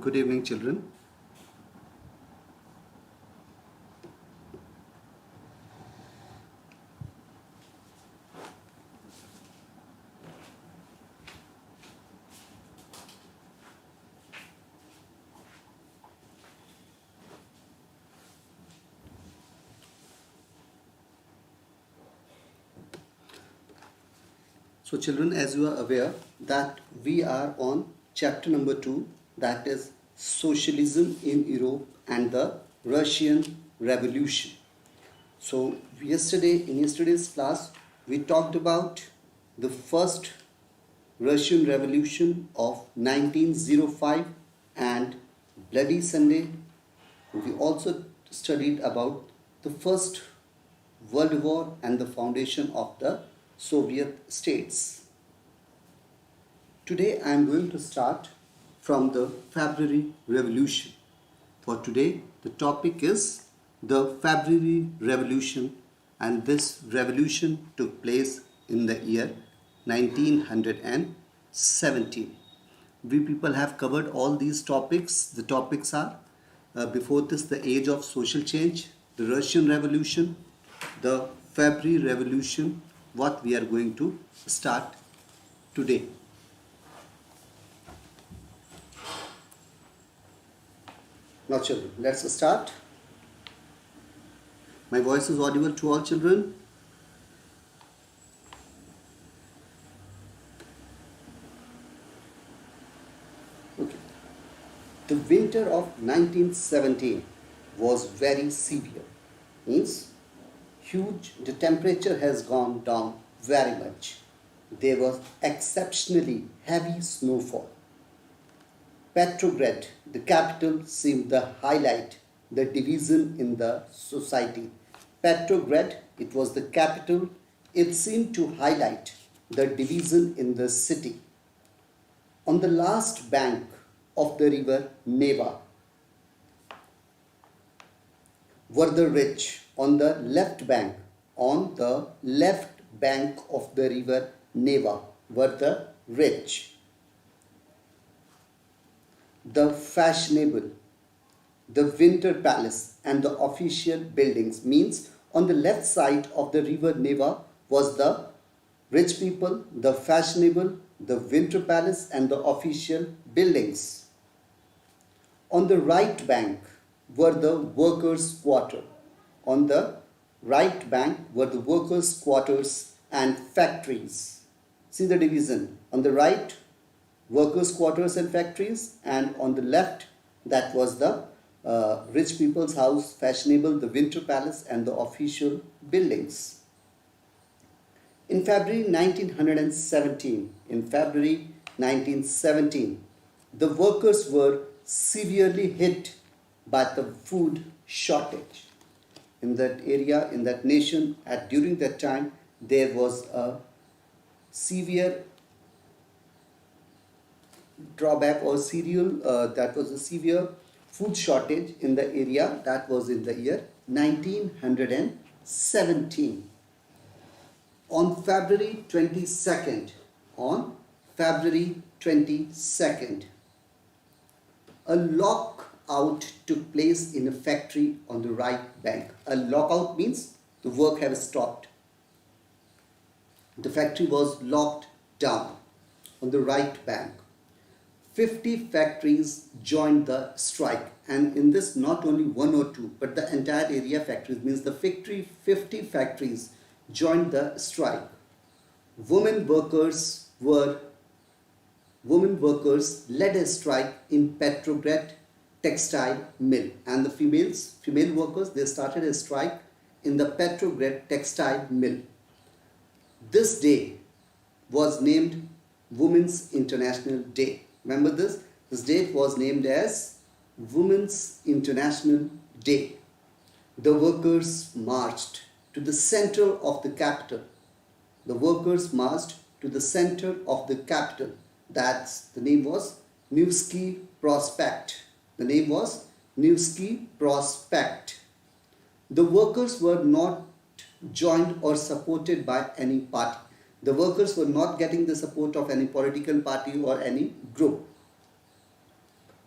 Good evening, children. So children, as you are aware that we are on chapter number 2, that is Socialism in Europe and the Russian Revolution. So in yesterday's class, we talked about the first Russian Revolution of 1905 and Bloody Sunday. We also studied about the First World War and the foundation of the Soviet states. Today I am going to start from the February Revolution. For today the topic is the February Revolution, and this revolution took place in the year 1917. We people have covered all these topics. The topics are before this, the age of social change, the Russian Revolution, the February Revolution, what we are going to start today. Now children, let's start. My voice is audible to all children. Okay. The winter of 1917 was very severe. Means the temperature has gone down very much. There was exceptionally heavy snowfall. Petrograd, the capital, seemed to highlight the division in the society. Petrograd, it was the capital, it seemed to highlight the division in the city. On the last bank of the river Neva were the rich. On the left bank of the river Neva were the rich. The fashionable, the Winter Palace and the official buildings, means on the left side of the river Neva was the rich people, the fashionable, the Winter Palace and the official buildings. On the right bank were the workers' quarter. On the right bank were the workers' quarters and factories. See the division. On the right, workers' quarters and factories, and on the left, that was the rich people's house, fashionable, the Winter Palace and the official buildings. In February 1917, the workers were severely hit by the food shortage. In that area, in that nation, during that time, there was a severe drawback or that was a severe food shortage in the area. That was in the year 1917. On February 22nd, a lockout took place in a factory on the right bank. A lockout means the work has stopped. The factory was locked down on the right bank. 50 factories joined the strike, and in this not only one or two but the entire area factories, means the 50 factories joined the strike. Women workers led a strike in Petrograd textile mill, and the female workers, they started a strike in the Petrograd textile mill. This day was named Women's International Day. Remember this? This date was named as Women's International Day. The workers marched to the center of the capital. That's the name was Nevsky Prospect. The workers were not joined or supported by any party. The workers were not getting the support of any political party or any group.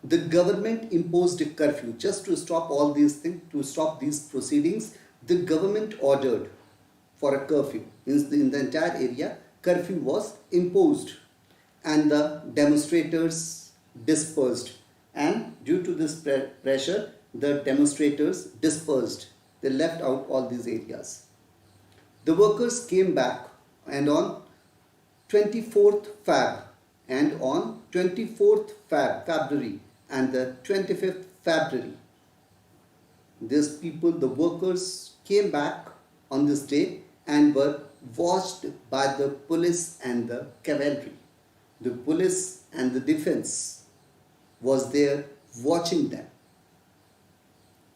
The government imposed a curfew just to stop all these things, to stop these proceedings. The government ordered for a curfew. In the entire area, curfew was imposed and the demonstrators dispersed. And due to this pressure, the demonstrators dispersed. They left out all these areas. The workers came back, and on 24th Feb and on 24th February and the 25th February, these people, the workers, came back on this day and were watched by the police and the cavalry. The police and the defense was there watching them.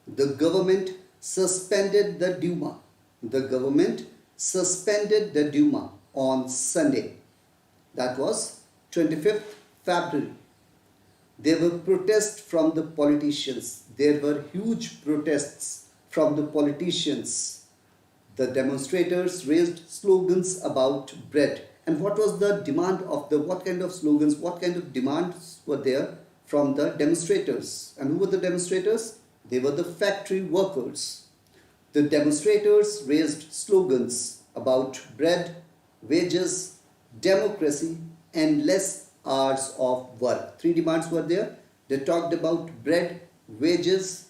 The government suspended the Duma. The government suspended the Duma on Sunday. That was 25th February. There were protests from the politicians. There were huge protests from the politicians. The demonstrators raised slogans about bread. And what was the demand of what kind of slogans, what kind of demands were there from the demonstrators? And who were the demonstrators? They were the factory workers. The demonstrators raised slogans about bread, wages, democracy, and less hours of work. Three demands were there. They talked about bread, wages,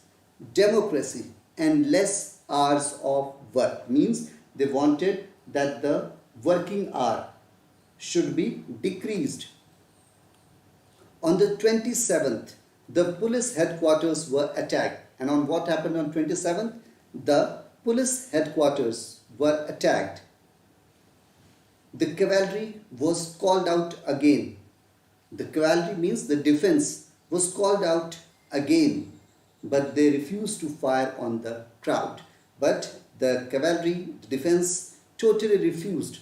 democracy, and less hours of work. Means they wanted that the working hour should be decreased. On the 27th, the police headquarters were attacked. And on what happened on 27th? The police headquarters were attacked. The cavalry was called out again. The cavalry means the defense was called out again, but they refused to fire on the crowd. But the cavalry, the defense, totally refused.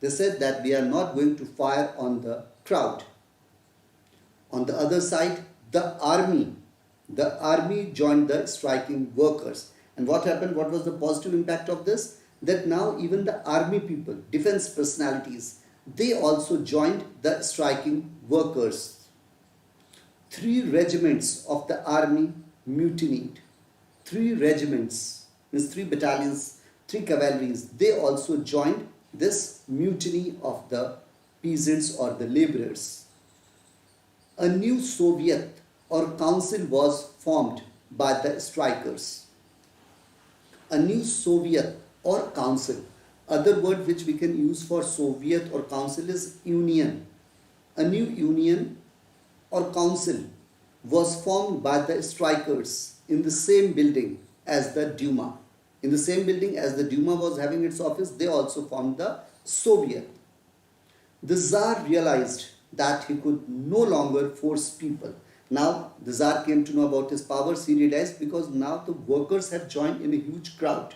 They said that we are not going to fire on the crowd. On the other side, the army joined the striking workers. And what happened? What was the positive impact of this? That now even the army people, defense personalities, they also joined the striking workers. 3 regiments of the army mutinied. 3 regiments, means 3 battalions, 3 cavalries, they also joined this mutiny of the peasants or the laborers. A new Soviet or council was formed by the strikers. A new Soviet or council. Other word which we can use for Soviet or council is union. A new union or council was formed by the strikers in the same building as the Duma. In the same building as the Duma was having its office, they also formed the Soviet. The Tsar realized that he could no longer force people. Now the Tsar came to know about his powers. He realized because now the workers have joined in a huge crowd.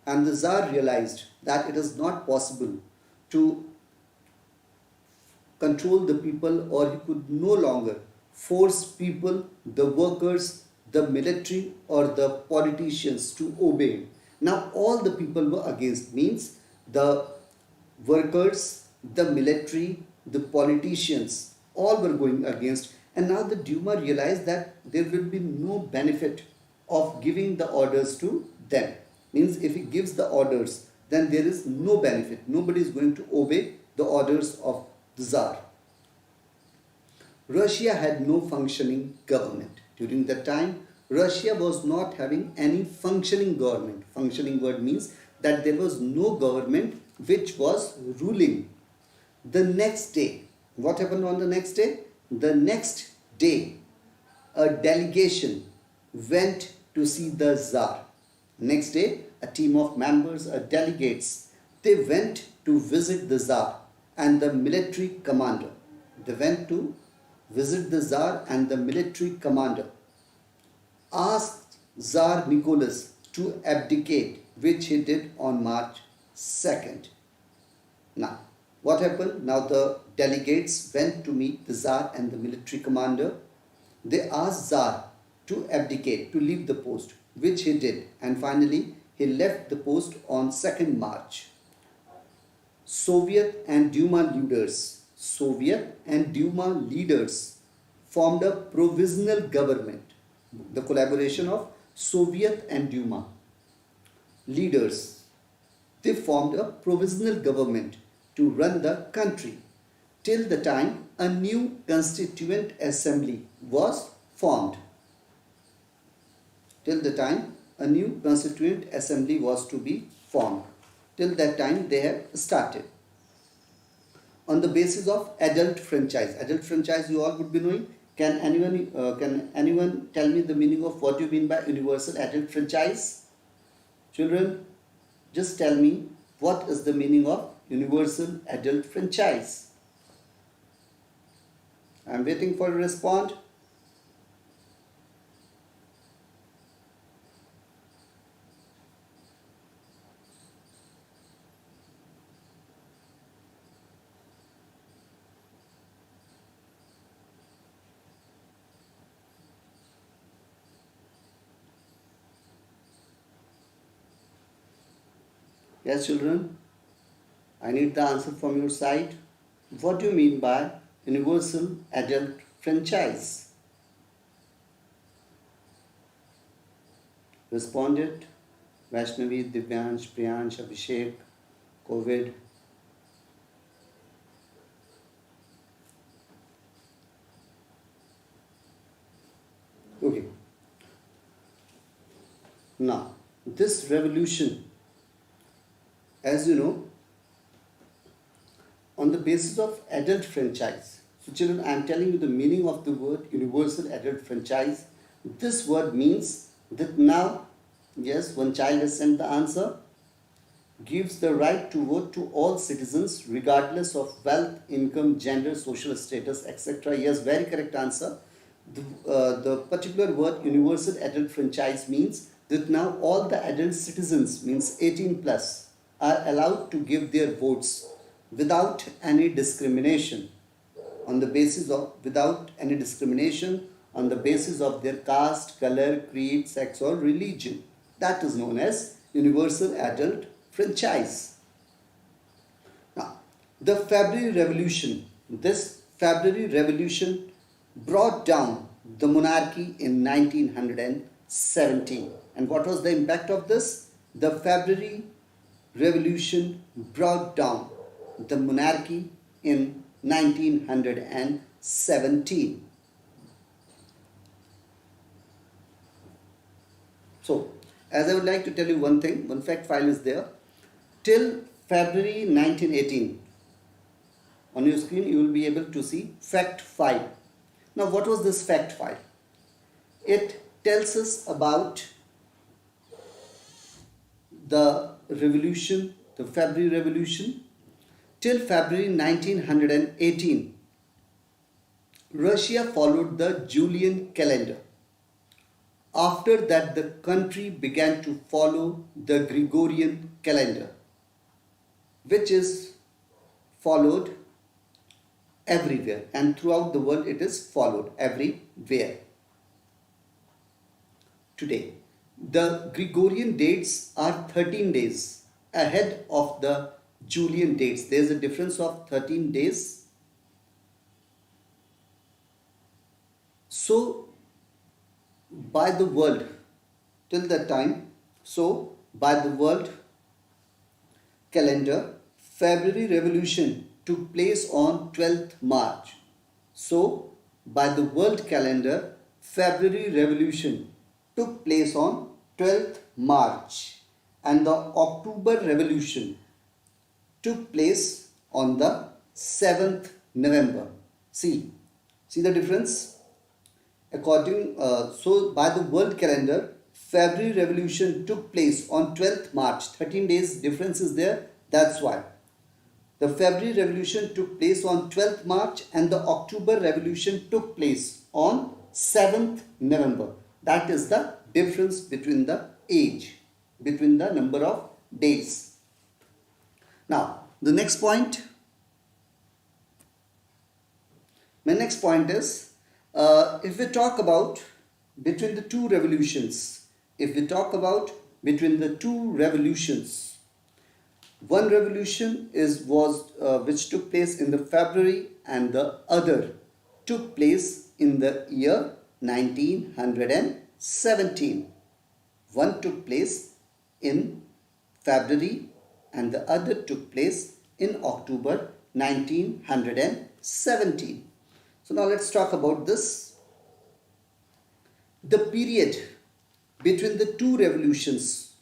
And the Tsar realized that it is not possible to control the people, or he could no longer force people, the workers, the military or the politicians to obey him. Now all the people were against, means the workers, the military, the politicians, all were going against. And now the Duma realized that there will be no benefit of giving the orders to them. Means if he gives the orders, then there is no benefit. Nobody is going to obey the orders of the Tsar. Russia had no functioning government. During that time, Russia was not having any functioning government. Functioning word means that there was no government which was ruling. The next day, what happened on the next day? The next day, a delegation went to see the Tsar. Next day, a team of members, delegates, they went to visit the Tsar and the military commander. They went to visit the Tsar and the military commander. Asked Tsar Nicholas to abdicate, which he did on March 2nd. Now, what happened? Now the delegates went to meet the Tsar and the military commander. They asked Tsar to abdicate, to leave the post, which he did, and finally he left the post on 2nd March. Soviet and Duma leaders formed a provisional government. The collaboration of Soviet and Duma leaders, they formed a provisional government to run the country till the time a new constituent assembly was formed. Till the time a new constituent assembly was to be formed. Till that time they have started. On the basis of adult franchise. Adult franchise you all would be knowing. Can anyone tell me the meaning of what you mean by universal adult franchise? Children, just tell me what is the meaning of universal adult franchise. I am waiting for a response. Yes, children, I need the answer from your side. What do you mean by universal adult franchise? Responded Vaishnavi, Divyansh, Priyansh, Abhishek, COVID. Okay. Now, this revolution, as you know, on the basis of adult franchise. So children, I am telling you the meaning of the word universal adult franchise. This word means that now, yes, one child has sent the answer, gives the right to vote to all citizens regardless of wealth, income, gender, social status, etc. Yes, very correct answer. The particular word universal adult franchise means that now all the adult citizens, means 18 plus, are allowed to give their votes without any discrimination on the basis of their caste, color, creed, sex or religion. That is known as universal adult franchise. Now, the February Revolution, this February Revolution brought down the monarchy in 1917. And what was the impact of this? The February Revolution brought down the monarchy in 1917. So, as I would like to tell you one thing, one fact file is there. Till February 1918, on your screen you will be able to see fact file. Now, what was this fact file? It tells us about the revolution, the February Revolution. Till February 1918, Russia followed the Julian calendar. After that, the country began to follow the Gregorian calendar, which is followed everywhere, and throughout the world it is followed everywhere. Today, the Gregorian dates are 13 days ahead of the Julian dates. There is a difference of 13 days. So, by the world, till that time, so by the world calendar, February Revolution took place on 12th March. So, by the world calendar, February Revolution took place on 12th March, and the October Revolution took place on the 7th November. See the difference? So by the world calendar, February Revolution took place on 12th March. 13 days difference is there. That's why the February Revolution took place on 12th March and the October Revolution took place on 7th November. That is the difference between the age, between the number of days. Now, the next point. My next point is, if we talk about between the two revolutions, one revolution was which took place in the February and the other took place in the year 1917. One took place in February and the other took place in October 1917. So now let's talk about this. The period between the two revolutions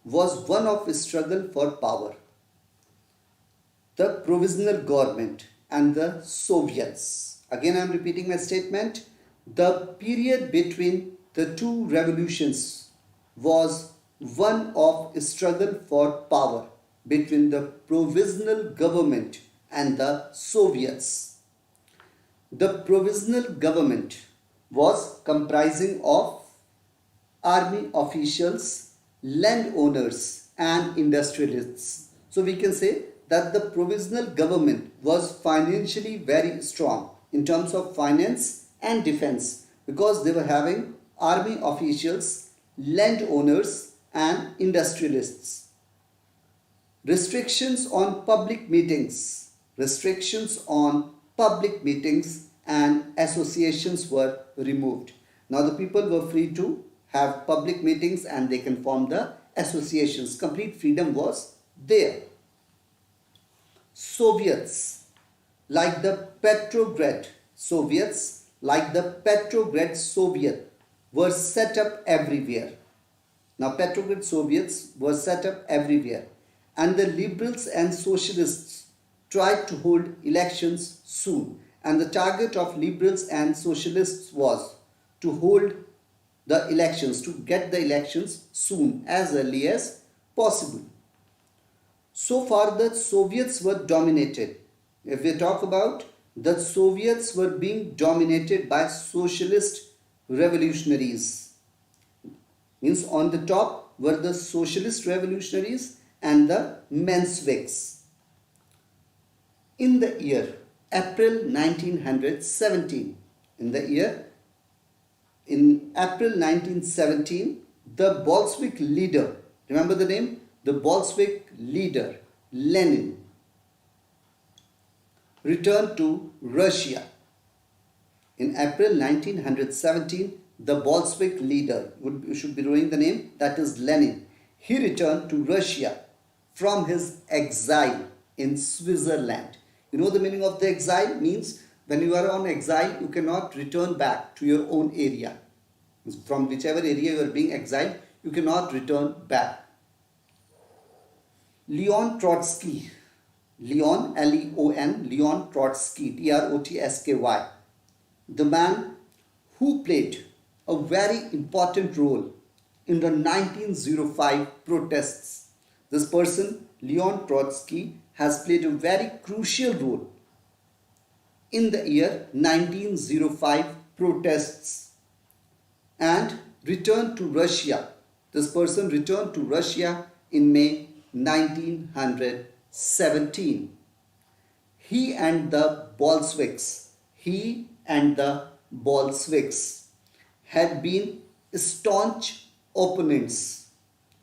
was one of struggle for power. The provisional government and the Soviets. Again, I am repeating my statement. The period between the two revolutions was one of struggle for power between the provisional government and the Soviets. The provisional government was comprising of army officials, landowners and industrialists. So we can say that the provisional government was financially very strong in terms of finance and defense because they were having army officials, landowners and industrialists. Restrictions on public meetings and associations were removed. Now the people were free to have public meetings and they can form the associations. Complete freedom was there. Soviets like the Petrograd Soviet were set up everywhere. Now Petrograd Soviets were set up everywhere and the liberals and socialists tried to hold elections soon, and the target of liberals and socialists was to hold the elections, to get the elections soon, as early as possible. So far the Soviets were dominated. If we talk about the Soviets were being dominated by socialist revolutionaries. Means on the top were the socialist revolutionaries and the Mensheviks. In the year April 1917, in April 1917, the Bolshevik leader, remember the name? The Bolshevik leader, Lenin, returned to Russia. In April 1917, the Bolshevik leader, you should be knowing the name, that is Lenin. He returned to Russia from his exile in Switzerland. You know the meaning of the exile? Means when you are on exile, you cannot return back to your own area. From whichever area you are being exiled, you cannot return back. Leon Trotsky, Leon, L-E-O-N, Leon Trotsky, T-R-O-T-S-K-Y, the man who played a very important role in the 1905 protests. This person, Leon Trotsky, has played a very crucial role in the year 1905 protests and returned to Russia. This person returned to Russia in May 1917. He and the Bolsheviks had been staunch opponents.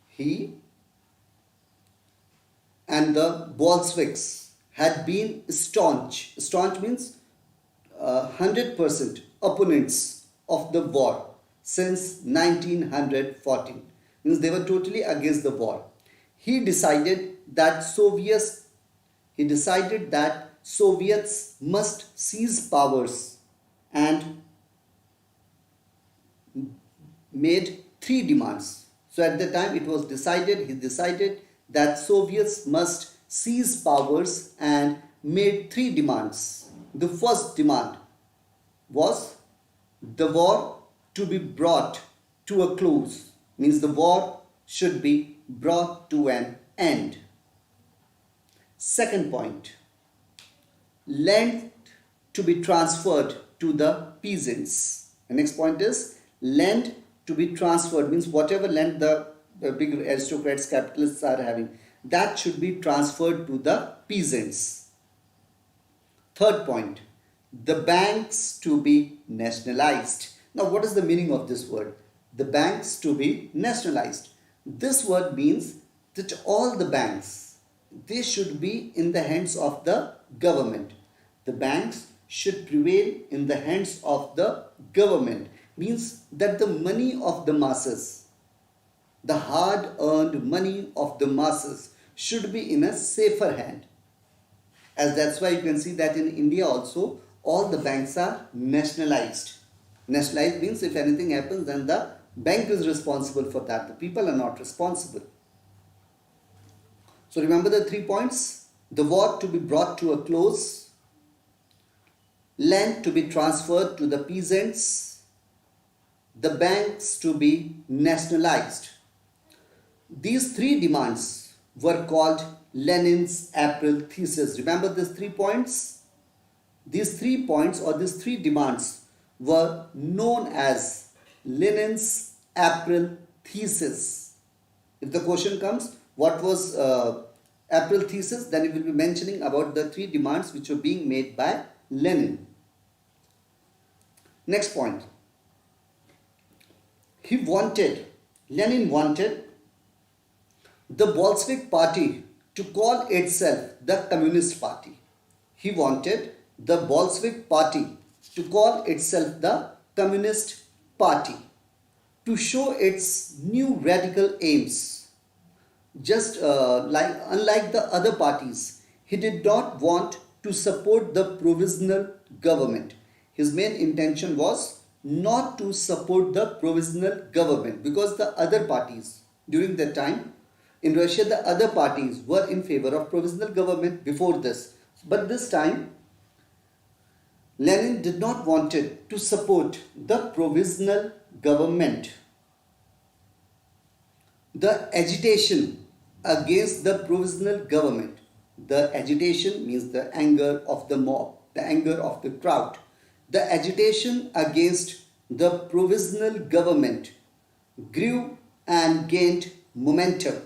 He and the Bolsheviks had been staunch means 100% opponents of the war since 1914. Means they were totally against the war. He decided that Soviets must seize powers and made 3 demands. So at the time he decided that Soviets must seize powers and made 3 demands. The first demand was the war to be brought to a close. Means the war should be brought to an end. Second point, land to be transferred to the peasants. The next point is land to be transferred, means whatever land the big aristocrats, capitalists are having, that should be transferred to the peasants. Third point, the banks to be nationalized. Now what is the meaning of this word? The banks to be nationalized. This word means that all the banks, they should be in the hands of the government. the banks should prevail in the hands of the government. Means that the money of the masses, the hard earned money of the masses should be in a safer hand. As that's why you can see that in India also all the banks are nationalized. Nationalized means if anything happens then the bank is responsible for that. The people are not responsible. So remember the 3 points. The war to be brought to a close, land to be transferred to the peasants, the banks to be nationalized. These 3 demands were called Lenin's April thesis. Remember these 3 points? These 3 points or these 3 demands were known as Lenin's April thesis. If the question comes, what was April thesis, then it will be mentioning about the 3 demands which were being made by Lenin. Next point. Lenin wanted the Bolshevik party to call itself the Communist Party. He wanted the Bolshevik party to call itself the Communist Party to show its new radical aims. Just unlike the other parties, he did not want to support the provisional government. His main intention was not to support the provisional government, because the other parties during that time in Russia, the other parties were in favor of provisional government before this. But this time Lenin did not want to support the provisional government. The agitation against the provisional government. The agitation means the anger of the mob, the anger of the crowd. The agitation against the provisional government grew and gained momentum.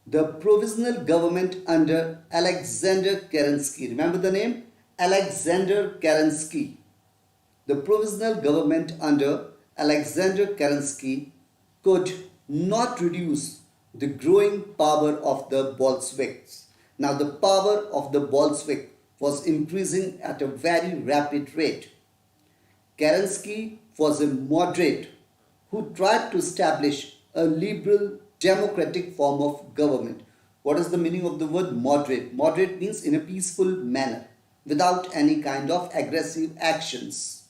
The provisional government under Alexander Kerensky. Remember the name? Alexander Kerensky. The provisional government under Alexander Kerensky could not reduce the growing power of the Bolsheviks. Now the power of the Bolshevik was increasing at a very rapid rate. Kerensky was a moderate who tried to establish a liberal democratic form of government. What is the meaning of the word moderate? Moderate means in a peaceful manner, without any kind of aggressive actions.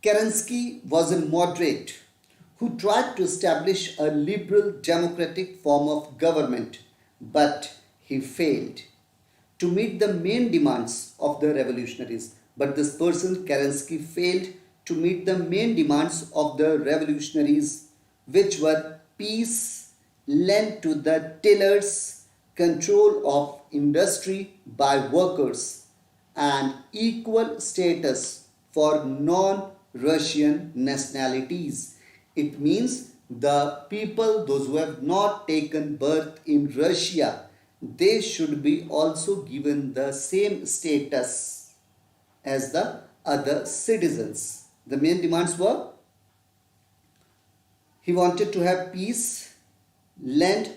Kerensky was a moderate who tried to establish a liberal democratic form of government, but he failed to meet the main demands of the revolutionaries. But this person, Kerensky, failed to meet the main demands of the revolutionaries, which were peace, land to the tillers, control of industry by workers, and equal status for non-Russian nationalities. It means the people, those who have not taken birth in Russia, they should be also given the same status as the other citizens. The main demands were, he wanted to have peace, land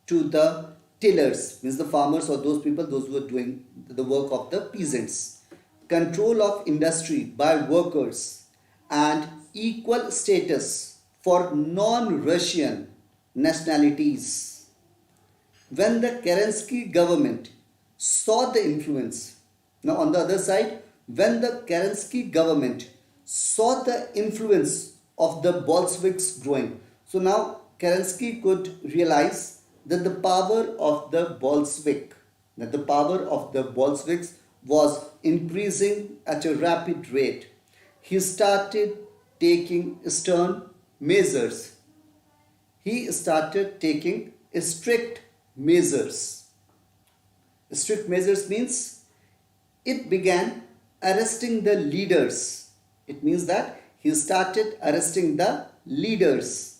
to the tillers, means the farmers or those people, those who are doing the work of the peasants, control of industry by workers, and equal status for non-Russian nationalities. When the Kerensky government saw the influence, now on the other side, when the Kerensky government saw the influence of the Bolsheviks growing, so now Kerensky could realize that the power of the Bolsheviks was increasing at a rapid rate. He started taking stern measures. He started taking strict measures. Strict measures means it began arresting the leaders. It means that he started arresting the leaders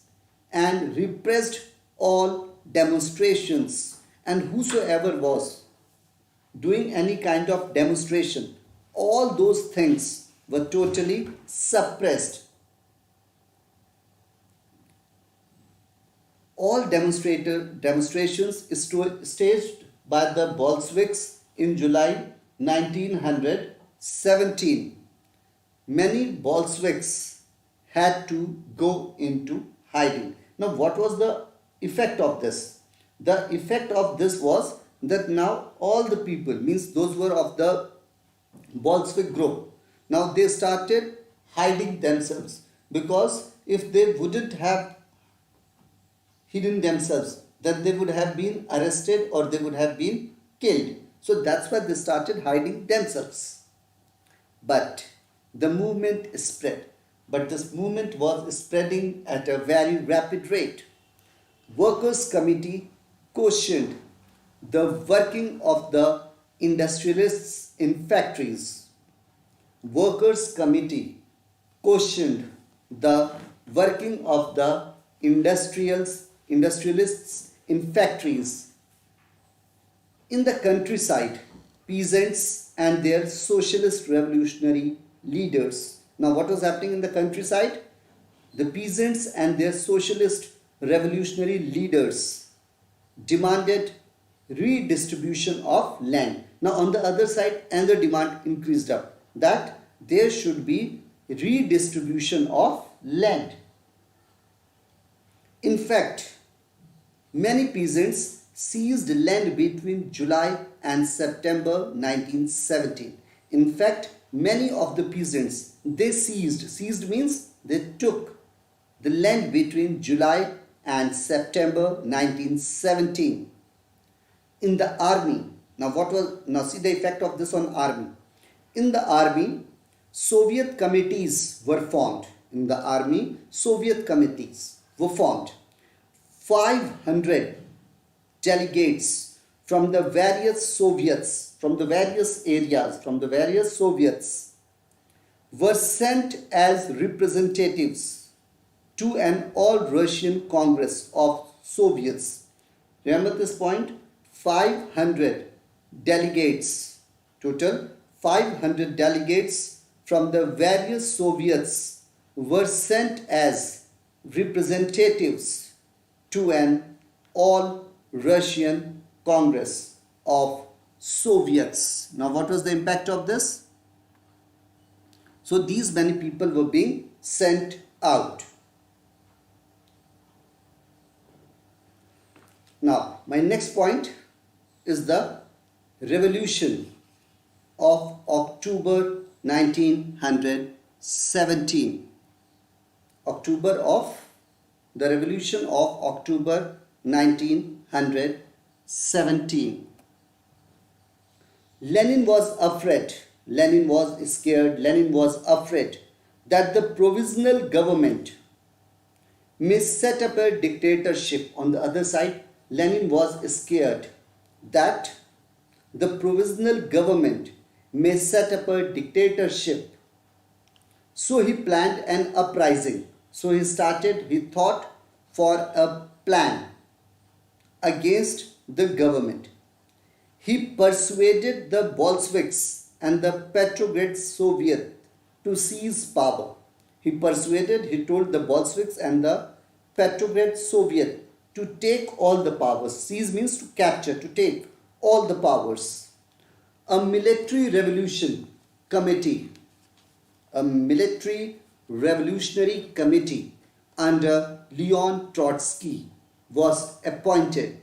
and repressed all demonstrations, and whosoever was doing any kind of demonstration, all those things were totally suppressed. All demonstrations staged by the Bolsheviks in July 1917, many Bolsheviks had to go into hiding. Now, what was the effect of this? The effect of this was that now all the people, means those were of the Bolshevik group, now they started hiding themselves, because if they wouldn't have hidden themselves, then they would have been arrested or they would have been killed. So that's why they started hiding themselves. But the movement spread. But this movement was spreading at a very rapid rate. Workers' Committee questioned the working of the industrialists in factories. Workers' Committee questioned the working of the industrialists in factories. In the countryside, peasants and their socialist revolutionary leaders. Now, what was happening in the countryside? The peasants and their socialist revolutionary leaders demanded redistribution of land. Now, on the other side, another demand increased up, that there should be redistribution of land. In fact, many peasants seized land between July and September 1917. In fact, many of the peasants, they seized means they took the land between July and September 1917. In the army, now see the effect of this on army. In the army, Soviet committees were formed. In the army, Soviet committees were formed. 500 delegates from the various Soviets, from the various areas, from the various Soviets were sent as representatives to an all-Russian Congress of Soviets. Remember this point? 500 delegates, total 500 delegates from the various Soviets were sent as representatives to an all-Russian Congress of Soviets. Now, what was the impact of this? So, these many people were being sent out. Now, my next point is the revolution of October 1917. The revolution of October 1917. Lenin was afraid, Lenin was scared, Lenin was afraid that the provisional government may set up a dictatorship. On the other side, Lenin was scared that the provisional government may set up a dictatorship. So he planned an uprising. So he thought for a plan against the government. He persuaded the Bolsheviks and the Petrograd Soviet to seize power. He told the Bolsheviks and the Petrograd Soviet to take all the powers. Seize means to capture, to take all the powers. A military revolutionary committee under Leon Trotsky was appointed.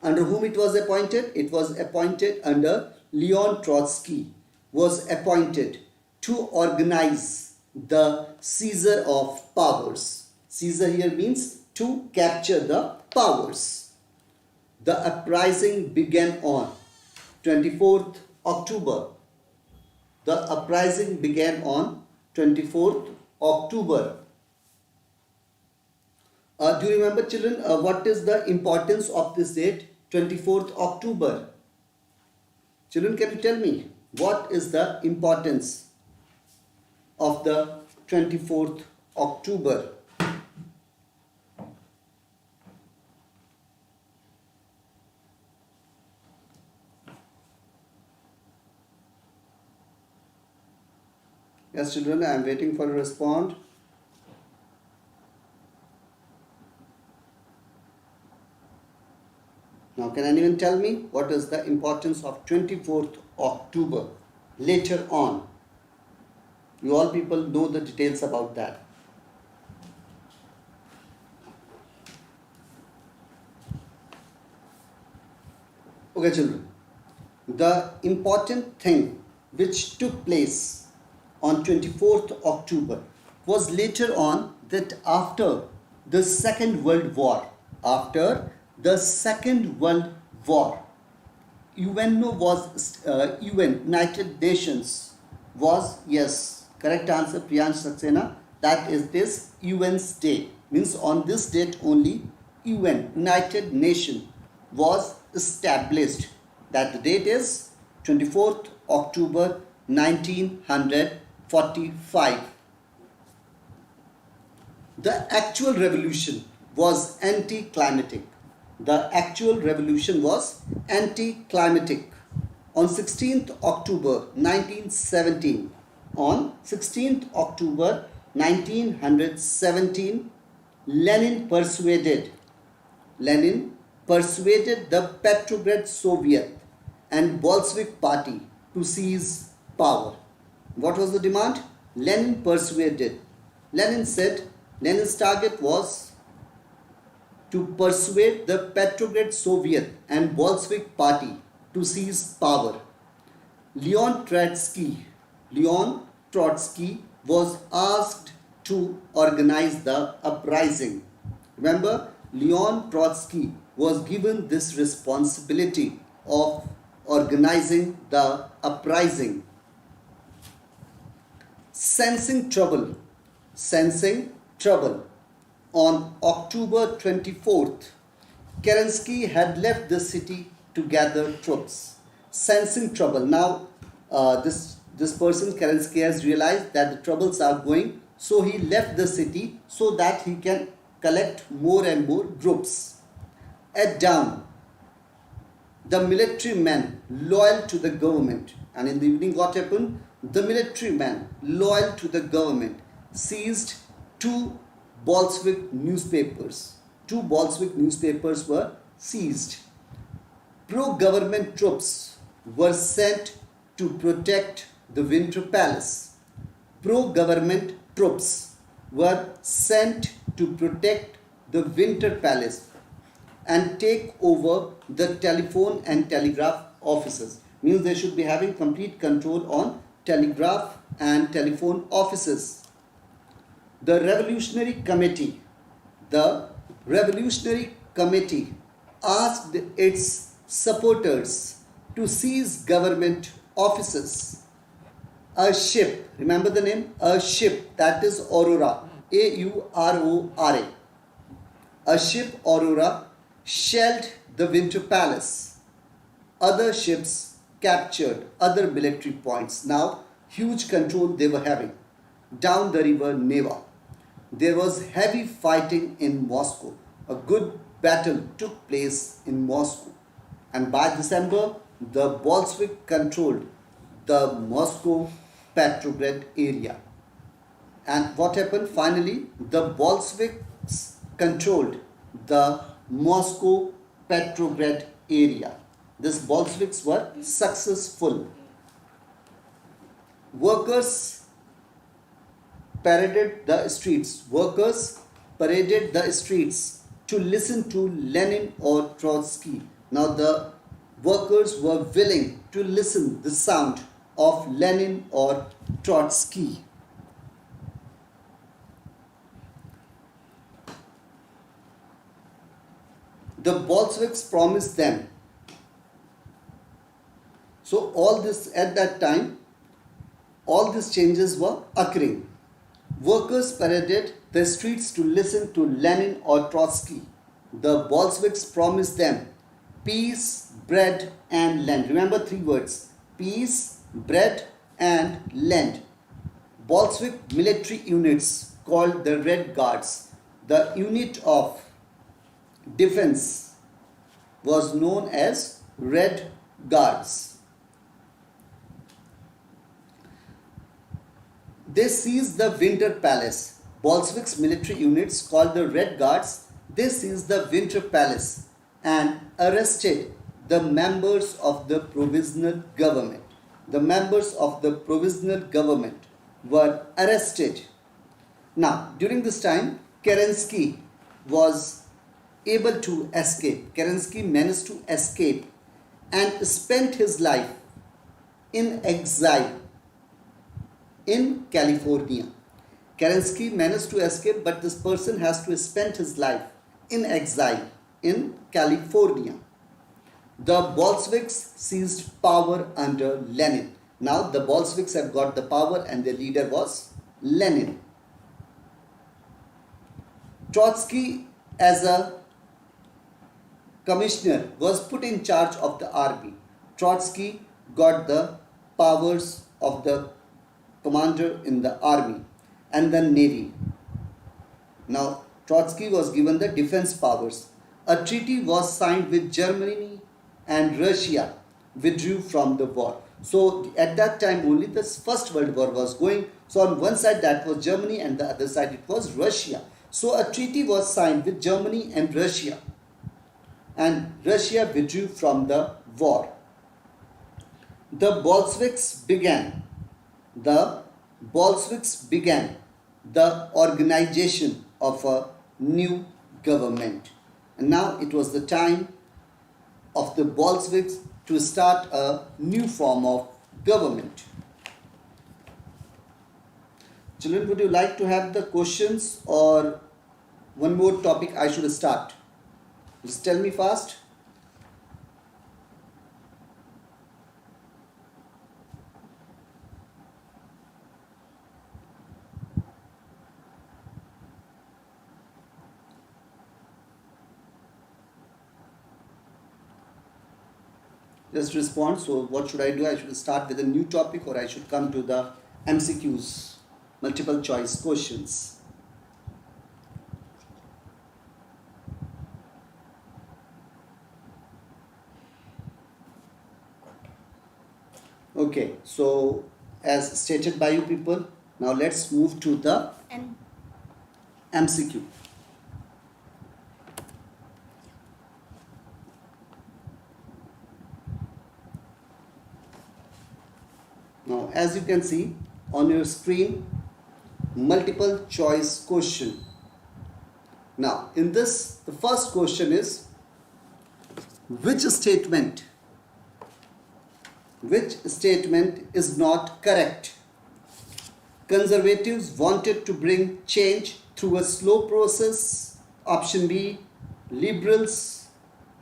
Under whom it was appointed? It was appointed under Leon Trotsky, was appointed to organize the seizure of powers. Seizure here means to capture the powers. The uprising began on 24th October. The uprising began on 24th October. Do you remember, children, what is the importance of this date, 24th October? Children, can you tell me what is the importance of the 24th October? Yes, children, I am waiting for a response. Now, can anyone tell me what is the importance of 24th October. Later on. You all people know the details about that. Okay, children. The important thing which took place on 24th October was later on that after the Second World War, UNO was UN, United Nations was, yes, correct answer Priyansh Saxena, that is this UN's day. Means on this date only UN, United Nation was established. That the date is 24th October 1945. The actual revolution was anti-climatic. The actual revolution was anti-climatic. On 16th October 1917, on 16th October 1917, Lenin persuaded the Petrograd Soviet and Bolshevik party to seize power. What was the demand? Lenin persuaded. Lenin said Lenin's target was to persuade the Petrograd Soviet and Bolshevik party to seize power. Leon Trotsky was asked to organize the uprising. Remember, Leon Trotsky was given this responsibility of organizing the uprising. Sensing trouble. On October 24th, Kerensky had left the city to gather troops. Sensing trouble. Now, this person Kerensky has realized that the troubles are going, so he left the city so that he can collect more and more groups. At dawn, the military men loyal to the government, and in the evening what happened? The military men loyal to the government seized two Bolshevik newspapers. Two Bolshevik newspapers were seized. Pro-government troops were sent to protect the Winter Palace. Pro-government troops were sent to protect the Winter Palace and take over the telephone and telegraph offices. Means they should be having complete control on telegraph and telephone offices. The Revolutionary Committee asked its supporters to seize government offices. A ship, remember the name? A ship, that is Aurora, A-U-R-O-R-A. A ship, Aurora, shelled the Winter Palace. Other ships captured other military points. Now, huge control they were having. Down the river Neva, there was heavy fighting in Moscow. A good battle took place in Moscow. And by December, the Bolshevik controlled the Moscow Petrograd area. And what happened? Finally, the Bolsheviks controlled the Moscow Petrograd area. These Bolsheviks were successful. Workers paraded the streets to listen to Lenin or Trotsky. Now the workers were willing to listen the sound of Lenin or Trotsky. The Bolsheviks promised them. So all this at that time, all these changes were occurring. Workers paraded the streets to listen to Lenin or Trotsky. The Bolsheviks promised them peace, bread and land. Remember three words: peace, bread and land. Bolshevik military units called the Red Guards. The unit of defense was known as Red Guards. They seized the Winter Palace. Bolsheviks military units called the Red Guards, they seized the Winter Palace and arrested the members of the provisional government. the members of the provisional government were arrested. Now, during this time, Kerensky was able to escape. Kerensky managed to escape and spent his life in exile in California. Kerensky managed to escape, but this person has to spend his life in exile in California. The Bolsheviks seized power under Lenin. Now the Bolsheviks have got the power and their leader was Lenin. Trotsky, as a commissioner, was put in charge of the army. Trotsky got the powers of the commander in the army and the navy. Now Trotsky was given the defense powers. A treaty was signed with Germany and Russia withdrew from the war. So at that time only the First World War was going. So on one side that was Germany and the other side it was Russia. So a treaty was signed with Germany and Russia withdrew from the war. The Bolsheviks began the organization of a new government. And now it was the time of the Bolsheviks to start a new form of government. Children, would you like to have the questions or one more topic I should start? Just tell me fast. Just respond. So what should I do? I should start with a new topic or I should come to the MCQs, multiple choice questions. Okay, so as stated by you people, now let's move to the MCQ. Now as you can see on your screen, multiple choice question. Now in this, the first question is, which statement is not correct? Conservatives wanted to bring change through a slow process. Option B. Liberals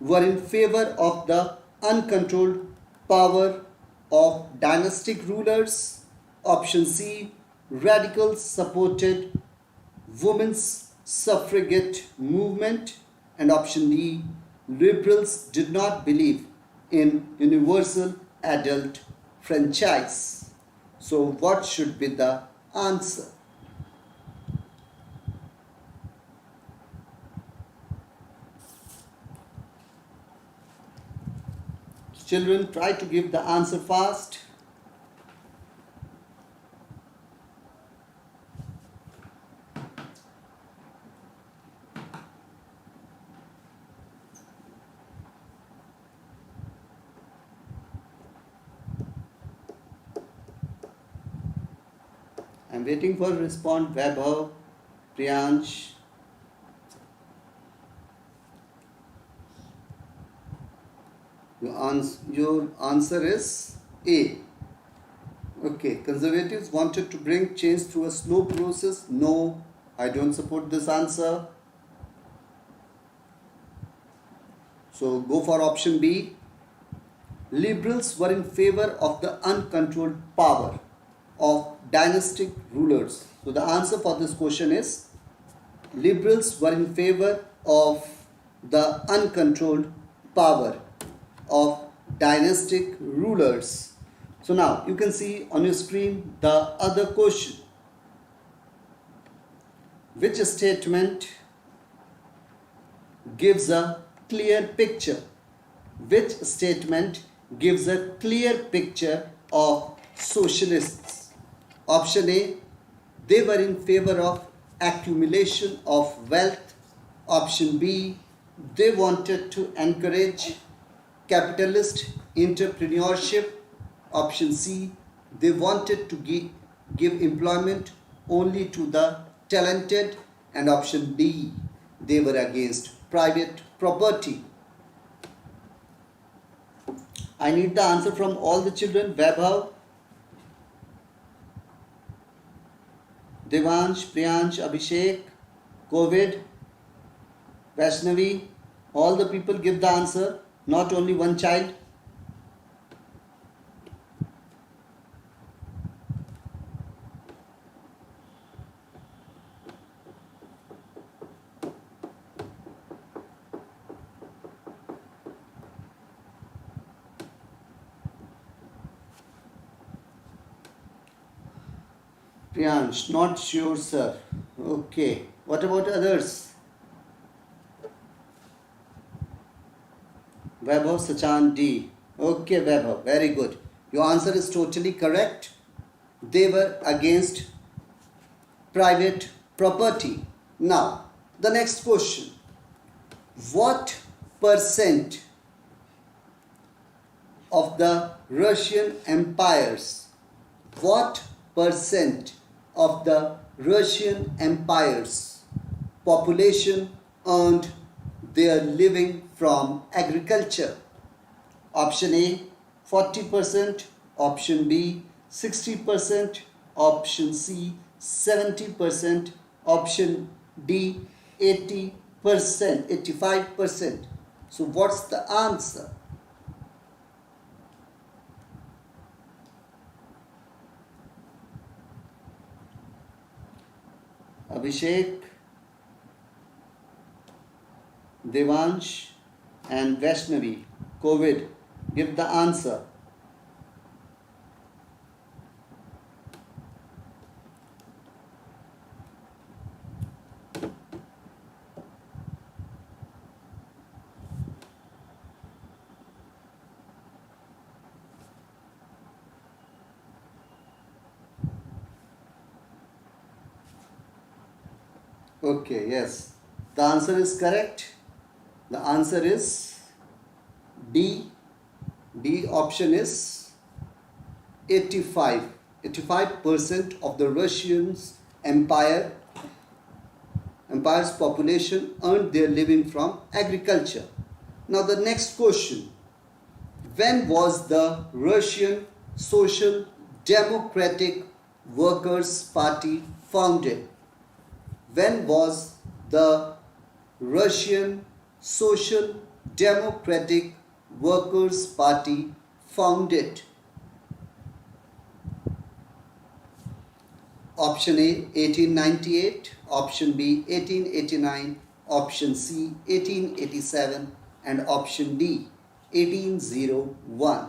were in favor of the uncontrolled power of dynastic rulers. Option C. Radicals supported women's suffragette movement. And option D. Liberals did not believe in universal adult franchise. So what should be the answer? Children, try to give the answer fast. I'm waiting for response. Vaibhav, Priyansh. Your answer is A. Okay, conservatives wanted to bring change through a slow process. No, I don't support this answer. So go for option B. Liberals were in favor of the uncontrolled power of dynastic rulers. So the answer for this question is liberals were in favor of the uncontrolled power of dynastic rulers. So now you can see on your screen the other question. Which statement gives a clear picture? Which statement gives a clear picture of socialists? Option A, they were in favor of accumulation of wealth. Option B, they wanted to encourage capitalist entrepreneurship. Option C, they wanted to give employment only to the talented. And option D, they were against private property. I need the answer from all the children. Vaibhav, Devansh, Priyansh, Abhishek, Covid, Vaishnavi, all the people give the answer, not only one child. Priyansh, not sure, sir. Okay. What about others? Vaibhav, Sachan, D. Okay, Vaibhav, very good. Your answer is totally correct. They were against private property. Now, the next question. What percent of the Russian empires, what percent of the Russian empire's population earned their living from agriculture? Option A, 40%, option B, 60%, option C, 70%, option D, 80%, 85%. So what's the answer? Abhishek, Devansh and Vaishnavi, Covid, give the answer. Okay, yes. The answer is correct. The answer is D. D option is 85. 85% of the Russians empire's population earned their living from agriculture. Now the next question. When was the Russian Social Democratic Workers' Party founded? When was the Russian Social Democratic Workers' Party founded? Option A, 1898, option B, 1889, option C, 1887, and option D, 1801.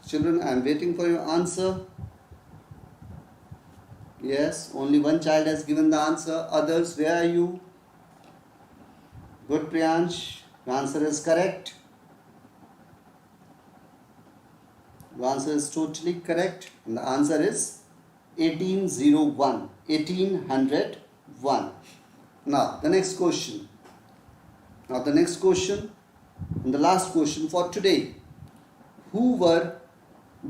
Children, I am waiting for your answer. Yes, only one child has given the answer. Others, where are you? Good, Priyansh. The answer is correct. The answer is totally correct. And the answer is 1801. 1801. Now, the next question. And the last question for today. Who were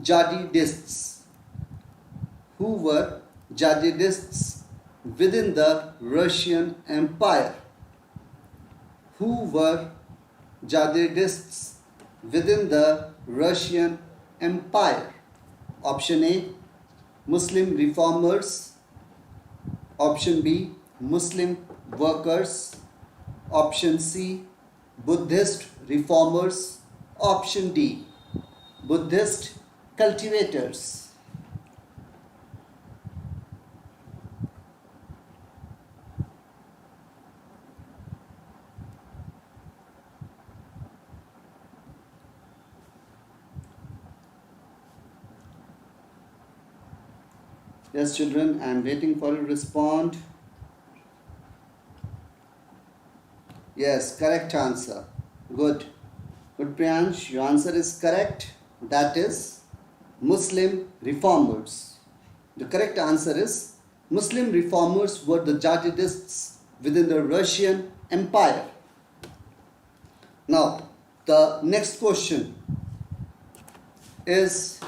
Jihadists? Who were Jihadists within the Russian Empire? Who were Jihadists within the Russian Empire? Option A, Muslim reformers. Option B, Muslim workers. Option C, Buddhist reformers. Option D, Buddhist cultivators. Yes, children, I am waiting for you to respond. Yes, correct answer. Good. Good, Priyansh. Your answer is correct. That is Muslim reformers. The correct answer is Muslim reformers were the jihadists within the Russian Empire. Now, the next question is,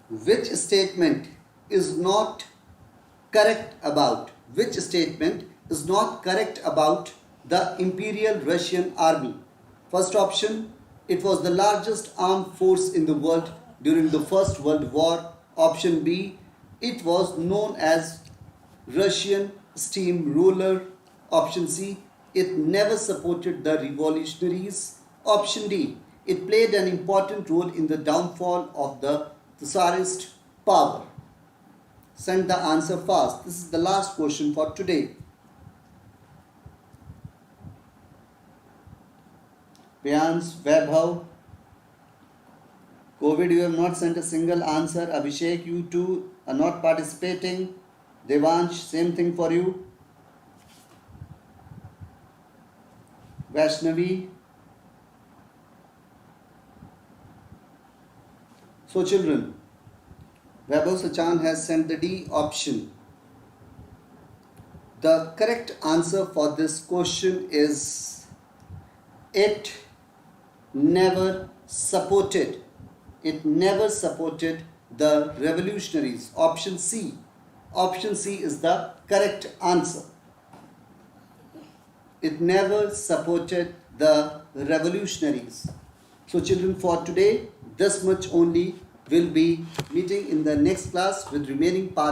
which statement is not correct about the Imperial Russian Army? First option, it was the largest armed force in the world during the First World War. Option B, it was known as Russian steamroller. Option C, it never supported the revolutionaries. Option D, it played an important role in the downfall of the Tsarist power. Send the answer fast. This is the last question for today. Vyans, Vaibhav, COVID, you have not sent a single answer. Abhishek, you too are not participating. Devansh, same thing for you. Vaishnavi. So children, Vaibhav Sachan has sent the D option. The correct answer for this question is, it never supported the revolutionaries. Option C is the correct answer. It never supported the revolutionaries. So children, for today, this much only. Will be meeting in the next class with remaining part